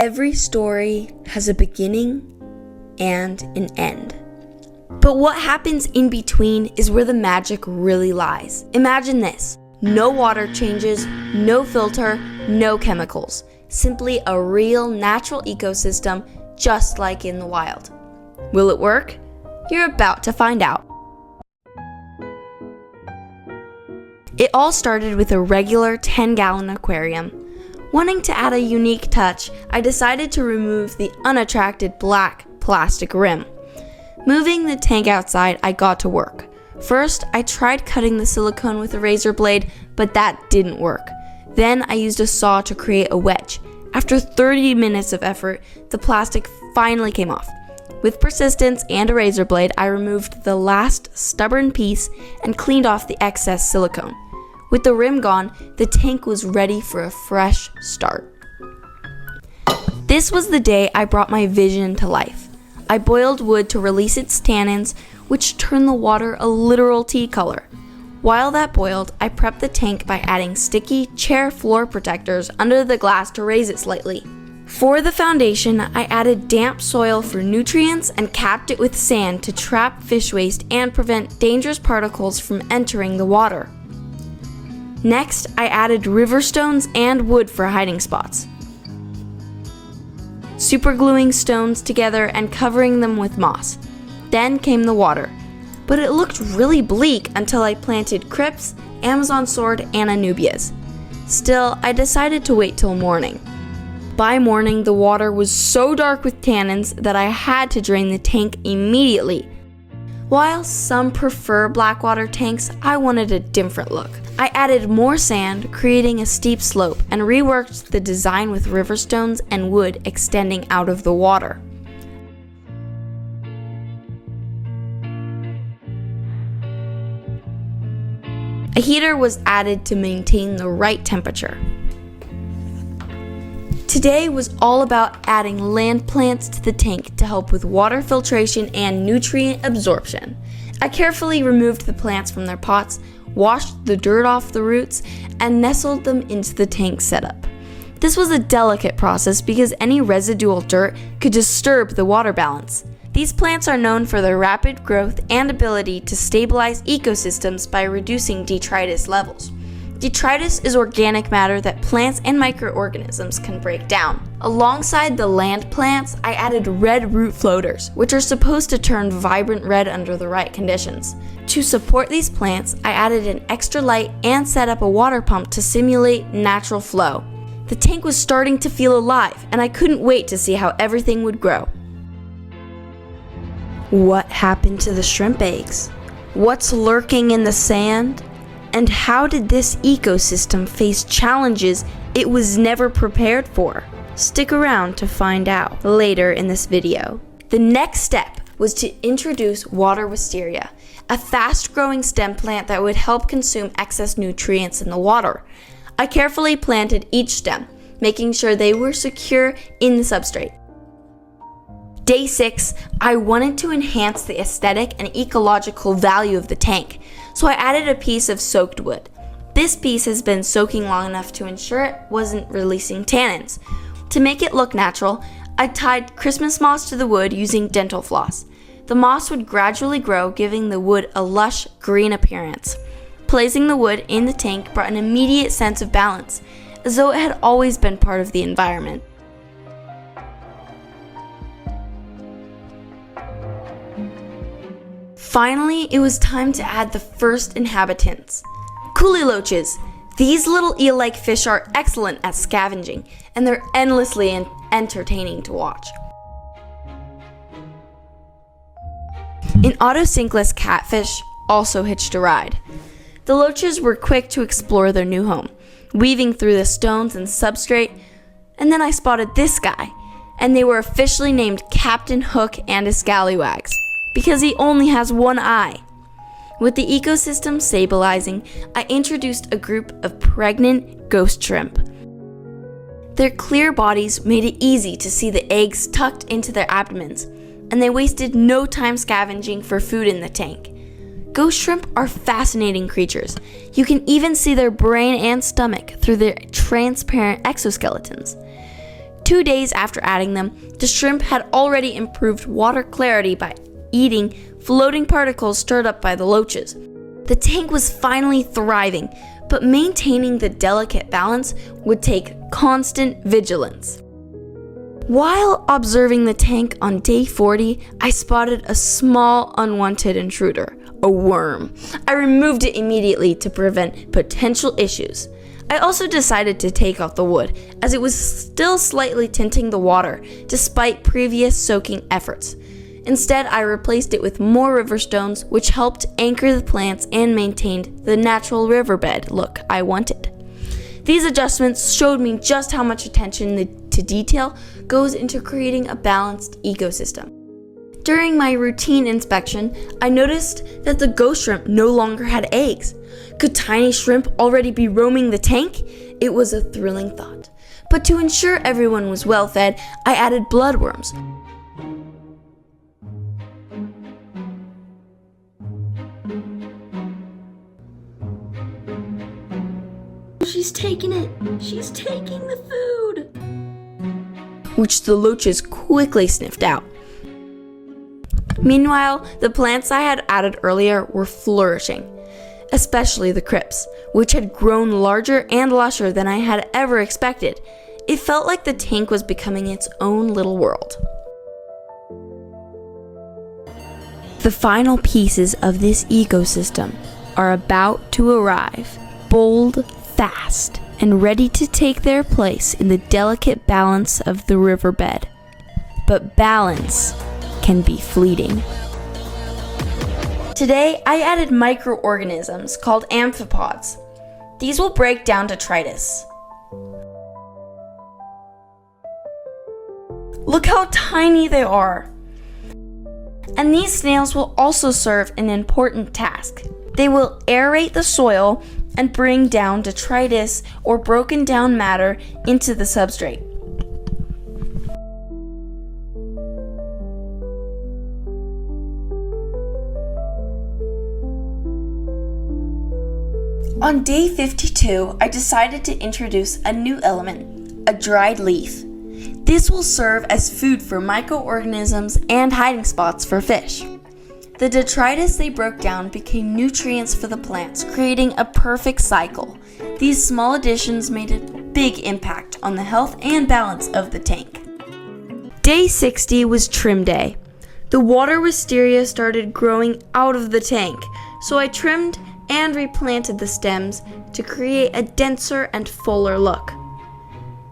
Every story has a beginning and an end. But what happens in between is where the magic really lies. Imagine this: no water changes, no filter, no chemicals. Simply a real natural ecosystem just like in the wild. Will it work? You're about to find out. It all started with a regular 10-gallon aquarium. Wanting to add a unique touch, I decided to remove the unattractive black plastic rim. Moving the tank outside, I got to work. First, I tried cutting the silicone with a razor blade, but that didn't work. Then I used a saw to create a wedge. After 30 minutes of effort, the plastic finally came off. With persistence and a razor blade, I removed the last stubborn piece and cleaned off the excess silicone. With the rim gone, the tank was ready for a fresh start. This was the day I brought my vision to life. I boiled wood to release its tannins, which turned the water a literal tea color. While that boiled, I prepped the tank by adding sticky chair floor protectors under the glass to raise it slightly. For the foundation, I added damp soil for nutrients and capped it with sand to trap fish waste and prevent dangerous particles from entering the water. Next, I added river stones and wood for hiding spots, supergluing stones together and covering them with moss. Then came the water, but it looked really bleak until I planted crypts, Amazon sword, and anubias. Still, I decided to wait till morning. By morning, the water was so dark with tannins that I had to drain the tank immediately. While some prefer black water tanks, I wanted a different look. I added more sand, creating a steep slope, and reworked the design with river stones and wood extending out of the water. A heater was added to maintain the right temperature. Today was all about adding land plants to the tank to help with water filtration and nutrient absorption. I carefully removed the plants from their pots, washed the dirt off the roots, and nestled them into the tank setup. This was a delicate process because any residual dirt could disturb the water balance. These plants are known for their rapid growth and ability to stabilize ecosystems by reducing detritus levels. Detritus is organic matter that plants and microorganisms can break down. Alongside the land plants, I added red root floaters, which are supposed to turn vibrant red under the right conditions. To support these plants, I added an extra light and set up a water pump to simulate natural flow. The tank was starting to feel alive, and I couldn't wait to see how everything would grow. What happened to the shrimp eggs? What's lurking in the sand? And how did this ecosystem face challenges it was never prepared for? Stick around to find out later in this video. The next step was to introduce water wisteria, a fast-growing stem plant that would help consume excess nutrients in the water. I carefully planted each stem, making sure they were secure in the substrate. Day 6, I wanted to enhance the aesthetic and ecological value of the tank, so I added a piece of soaked wood. This piece has been soaking long enough to ensure it wasn't releasing tannins. To make it look natural, I tied Christmas moss to the wood using dental floss. The moss would gradually grow, giving the wood a lush green appearance. Placing the wood in the tank brought an immediate sense of balance, as though it had always been part of the environment. Finally, it was time to add the first inhabitants. Coolie loaches. These little eel-like fish are excellent at scavenging, and they're endlessly entertaining to watch. An autocinkless catfish also hitched a ride. The loaches were quick to explore their new home, weaving through the stones and substrate, and then I spotted this guy, and they were officially named Captain Hook and his scallywags, because he only has one eye. With the ecosystem stabilizing, I introduced a group of pregnant ghost shrimp. Their clear bodies made it easy to see the eggs tucked into their abdomens, and they wasted no time scavenging for food in the tank. Ghost shrimp are fascinating creatures. You can even see their brain and stomach through their transparent exoskeletons. 2 days after adding them, the shrimp had already improved water clarity by eating floating particles stirred up by the loaches. The tank was finally thriving, but maintaining the delicate balance would take constant vigilance. While observing the tank on day 40, I spotted a small unwanted intruder, a worm. I removed it immediately to prevent potential issues. I also decided to take out the wood, as it was still slightly tinting the water, despite previous soaking efforts. Instead, I replaced it with more river stones, which helped anchor the plants and maintained the natural riverbed look I wanted. These adjustments showed me just how much attention to detail goes into creating a balanced ecosystem. During my routine inspection, I noticed that the ghost shrimp no longer had eggs. Could tiny shrimp already be roaming the tank? It was a thrilling thought. But to ensure everyone was well fed, I added bloodworms. She's taking it! She's taking the food! Which the loaches quickly sniffed out. Meanwhile, the plants I had added earlier were flourishing, especially the crypts, which had grown larger and lusher than I had ever expected. It felt like the tank was becoming its own little world. The final pieces of this ecosystem are about to arrive, bold, fast, and ready to take their place in the delicate balance of the riverbed. But balance can be fleeting. Today, I added microorganisms called amphipods. These will break down detritus. Look how tiny they are! And these snails will also serve an important task. They will aerate the soil and bring down detritus or broken down matter into the substrate. On day 52, I decided to introduce a new element, a dried leaf. This will serve as food for microorganisms and hiding spots for fish. The detritus they broke down became nutrients for the plants, creating a perfect cycle. These small additions made a big impact on the health and balance of the tank. Day 60 was trim day. The water wisteria started growing out of the tank, so I trimmed and replanted the stems to create a denser and fuller look.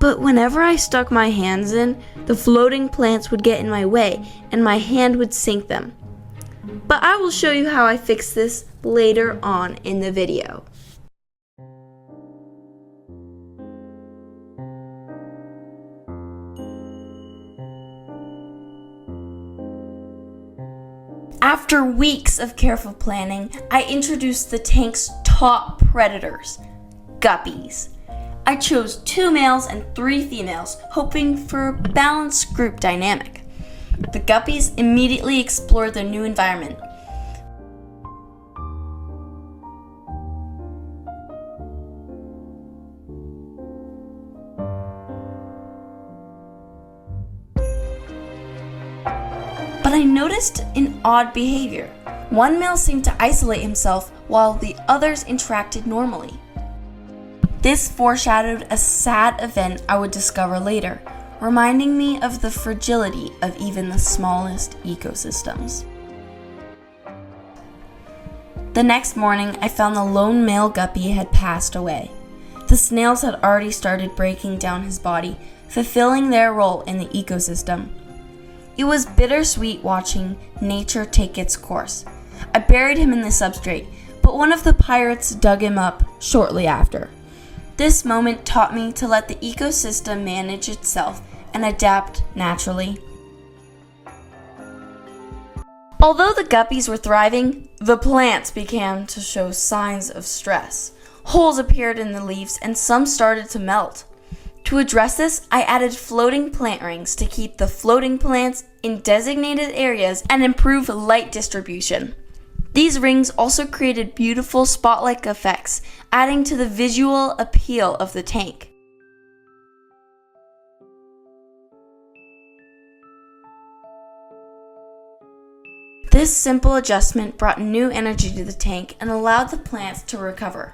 But whenever I stuck my hands in, the floating plants would get in my way and my hand would sink them. But I will show you how I fix this later on in the video. After weeks of careful planning, I introduced the tank's top predators, guppies. I chose 2 males and 3 females, hoping for a balanced group dynamic. The guppies immediately explored their new environment. But I noticed an odd behavior. One male seemed to isolate himself while the others interacted normally. This foreshadowed a sad event I would discover later, reminding me of the fragility of even the smallest ecosystems. The next morning, I found the lone male guppy had passed away. The snails had already started breaking down his body, fulfilling their role in the ecosystem. It was bittersweet watching nature take its course. I buried him in the substrate, but one of the pirates dug him up shortly after. This moment taught me to let the ecosystem manage itself and adapt naturally. Although the guppies were thriving, the plants began to show signs of stress. Holes appeared in the leaves and some started to melt. To address this, I added floating plant rings to keep the floating plants in designated areas and improve light distribution. These rings also created beautiful spot-like effects, adding to the visual appeal of the tank. This simple adjustment brought new energy to the tank and allowed the plants to recover.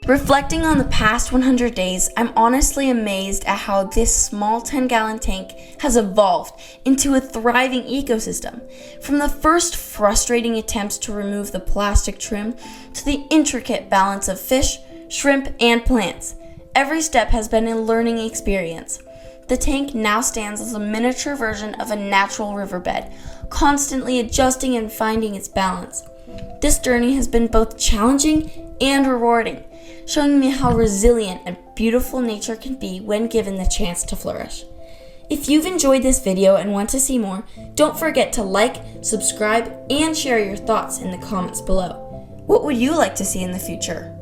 Reflecting on the past 100 days, I'm honestly amazed at how this small 10-gallon tank has evolved into a thriving ecosystem. From the first frustrating attempts to remove the plastic trim to the intricate balance of fish, shrimp, and plants, every step has been a learning experience. The tank now stands as a miniature version of a natural riverbed, constantly adjusting and finding its balance. This journey has been both challenging and rewarding, showing me how resilient and beautiful nature can be when given the chance to flourish. If you've enjoyed this video and want to see more, don't forget to like, subscribe, and share your thoughts in the comments below. What would you like to see in the future?